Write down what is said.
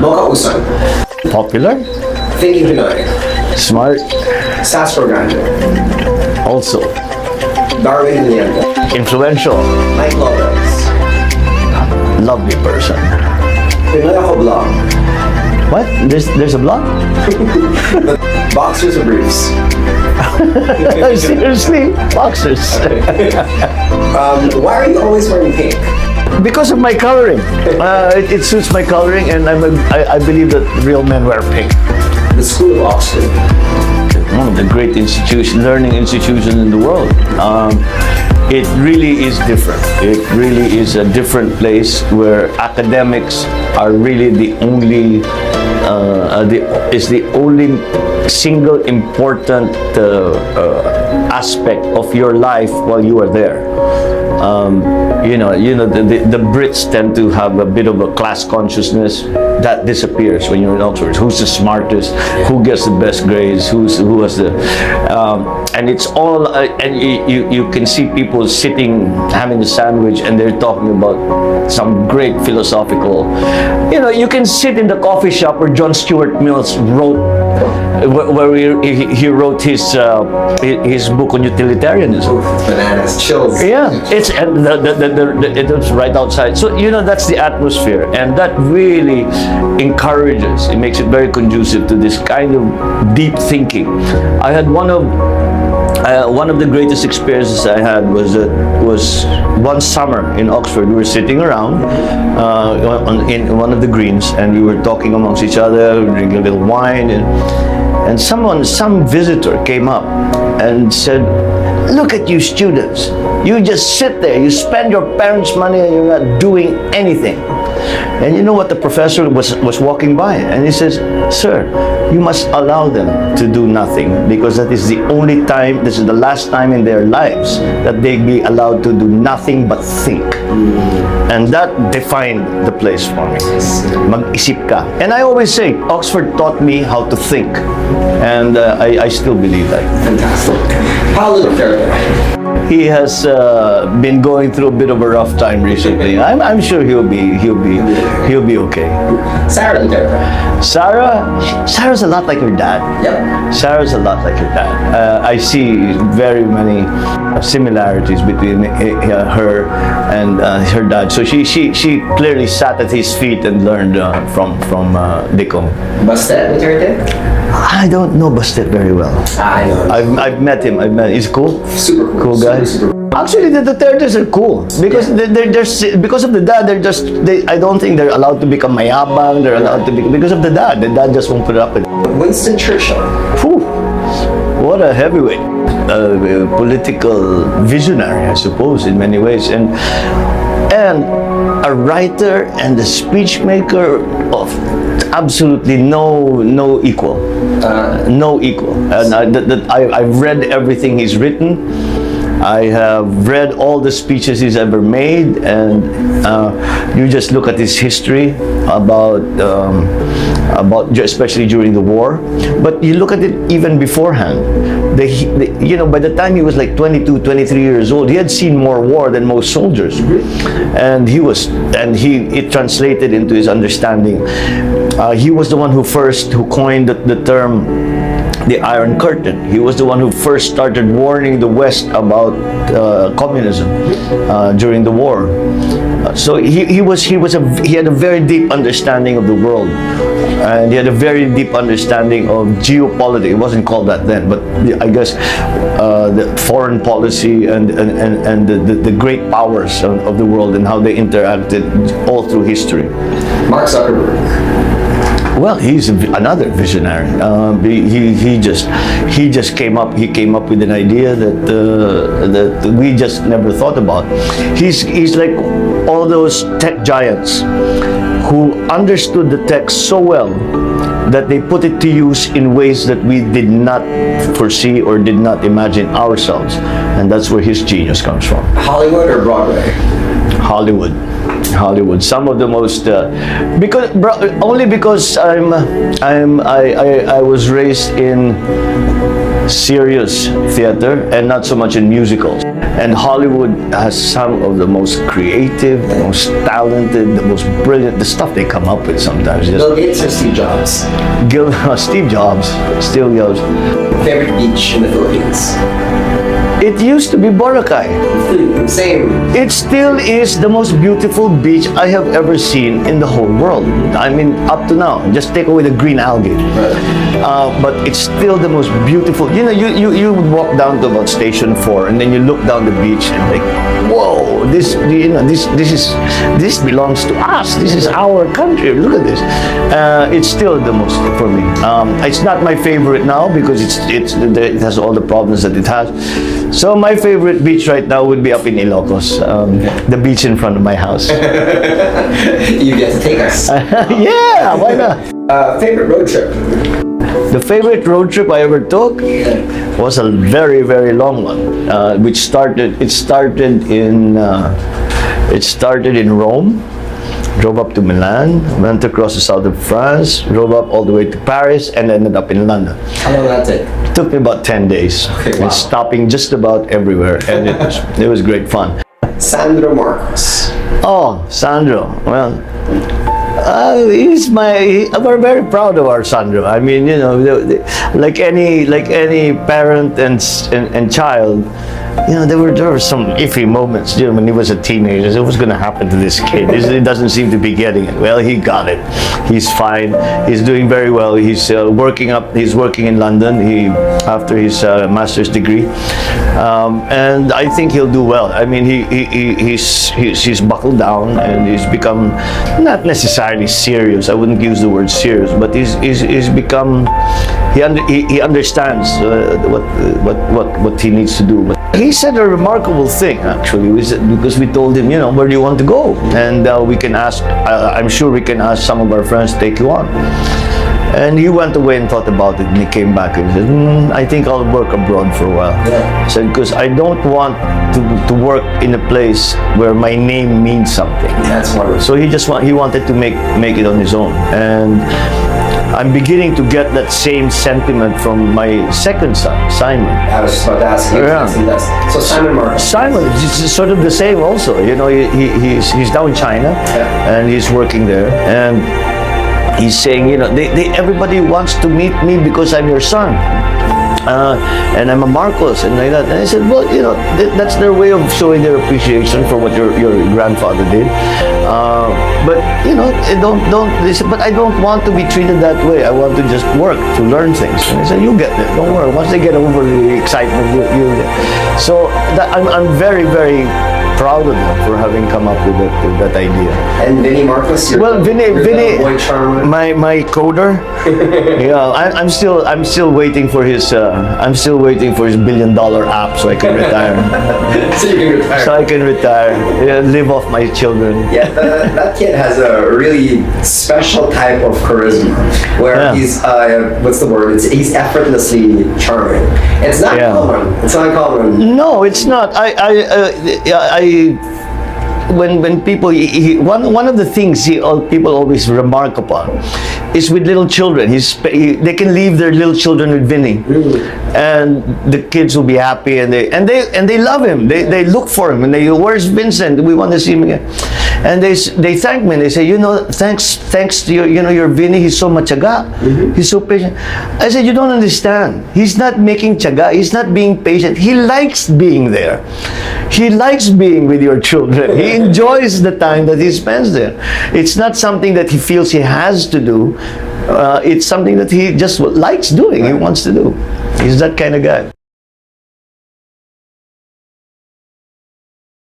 Makausap. Popular, Thinking Pinoy. smart, Sastro Grande. also Darwin Liliente. influential, Mike Lopez. lovely person. Pinoy Ako Blog. What? There's a blog? Boxers or Briefs. Seriously? Boxers. Why are you always wearing pink? Because of my coloring. It suits my coloring, and I believe that real men wear pink. The School of Oxford. One of the great learning institutions in the world. It really is different. It really is a different place where academics are really the only single important aspect of your life while you are there. The Brits tend to have a bit of a class consciousness that disappears when you're in Oxford. Who's the smartest? Who gets the best grades? Who has the? And it's all. And you can see people sitting having a sandwich, and they're talking about some great philosophical. You can sit in the coffee shop where John Stuart Mills wrote. Where he wrote his book on utilitarianism. Bananas. Chills. Yeah, it's right outside. So that's the atmosphere, and that really encourages. It makes it very conducive to this kind of deep thinking. I had one of the greatest experiences I had was one summer in Oxford. We were sitting around in one of the greens, and we were talking amongst each other, drinking a little wine, and some visitor came up and said, "Look at you students. You just sit there. You spend your parents' money, and you're not doing anything." And you know what? The professor was walking by, and he says, "Sir, you must allow them to do nothing, because that is the only time, this is the last time in their lives that they be allowed to do nothing but think." And that defined the place for me. Mag-isip ka. And I always say, Oxford taught me how to think. And I still believe that. Fantastic. Paolo Duterte. He has been going through a bit of a rough time recently. I'm sure he'll be okay. Sarah Duterte. Sarah's a lot like her dad. Yep. Sarah's a lot like her dad. I see very many similarities between her and her dad. So she clearly sat at his feet and learned from Dicong. Bastet Duterte. I don't know Bastet very well. I know. I've met him. He's cool. Super cool. Cool guy. Super. Actually, the Dutertes are cool because because of the dad. I don't think they're allowed to become mayabang. They're allowed to be because of the dad. The dad just won't put it up with it. Winston Churchill. Whew, what a heavyweight, political visionary, I suppose, in many ways, and a writer and a speech maker of absolutely no equal, no equal. And I've read everything he's written. I have read all the speeches he's ever made, and you just look at his history about especially during the war. But you look at it even beforehand. By the time he was like 22, 23 years old, he had seen more war than most soldiers, and it translated into his understanding. He was the one who coined the term the Iron Curtain. He was the one who first started warning the West about communism during the war. So he had a very deep understanding of the world, and he had a very deep understanding of geopolitics. It wasn't called that then, but I guess the foreign policy and the great powers of the world and how they interacted all through history. Mark Zuckerberg. Well, he's another visionary. He just came up with an idea that we just never thought about. He's like all those tech giants who understood the tech so well that they put it to use in ways that we did not foresee or did not imagine ourselves, and that's where his genius comes from. Hollywood or Broadway? Hollywood. Some of the most only because I was raised in serious theater and not so much in musicals. And Hollywood has some of the most creative, the most talented, the most brilliant, the stuff they come up with sometimes. Just Bill Gates or Steve Jobs? Steve Jobs, Steve Jobs. Favorite beach in the Philippines? It used to be Boracay. Same. It still is the most beautiful beach I have ever seen in the whole world. I mean, up to now. Just take away the green algae. But it's still the most beautiful. You know, you would walk down to about Station 4 and then you look down the beach and like, whoa, this belongs to us. This is our country. Look at this. It's still the most for me. It's not my favorite now because it has all the problems that it has. So my favorite beach right now would be up in Ilocos, the beach in front of my house. You get to take us. Yeah, why not? Favorite road trip? The favorite road trip I ever took was a very, very long one, it started in Rome, drove up to Milan, went across the south of France, drove up all the way to Paris, and ended up in London. How long did that take? It took me about 10 days, Okay, wow. and stopping just about everywhere, and it was great fun. Sandro Marcos. Oh, Sandro. Well, we're very proud of our Sandro. I mean, you know, like any parent and child, you know, there were some iffy moments, you know, when he was a teenager. What's going to happen to this kid? He doesn't seem to be getting it. Well, he got it. He's fine. He's doing very well. He's working in London. After his master's degree, and I think he'll do well. I mean, he's buckled down and he's become not necessarily serious. I wouldn't use the word serious, but he's become. He understands what he needs to do. He said a remarkable thing actually, because we told him, you know, where do you want to go, and we can ask. I'm sure we can ask some of our friends to take you on. And he went away and thought about it, and he came back and said, I think I'll work abroad for a while. Yeah. I said, because I don't want to work in a place where my name means something. That's wonderful. So he wanted to make it on his own. And I'm beginning to get that same sentiment from my second son, Simon. I was just about to ask you. Yeah. So Simon Marcos. Simon is sort of the same also. You know, he's down in China, and he's working there. And he's saying, you know, everybody wants to meet me because I'm your son. And I'm a Marcos and like that. And I said, well, you know, that's their way of showing their appreciation for what your grandfather did. But you know, they said, but I don't want to be treated that way. I want to just work to learn things. And I said, you get there. Don't worry. Once they get over the excitement, you get. So I'm very, very proud of them for having come up with that idea. And Vinny Marcos. Vinny, boy charmer. my coder. Yeah, I'm still waiting for his $1 billion app so I can retire. So you can retire. So I can retire, yeah, live off my children. Yeah, that kid has a really special type of charisma, where he's what's the word? He's effortlessly charming. It's not common. It's not common. No, it's not. When people, one of the things people always remark upon is with little children. They can leave their little children with Vinny, and the kids will be happy, and they love him. They look for him, and where's Vincent? We want to see him again. And they thank me. And they say, you know, thanks to your Vinny. He's so matyaga. He's so patient. I said, you don't understand. He's not making tiyaga. He's not being patient. He likes being there. He likes being with your children. He enjoys the time that he spends there. It's not something that he feels he has to do. It's something that he just likes doing. He wants to do. He's that kind of guy.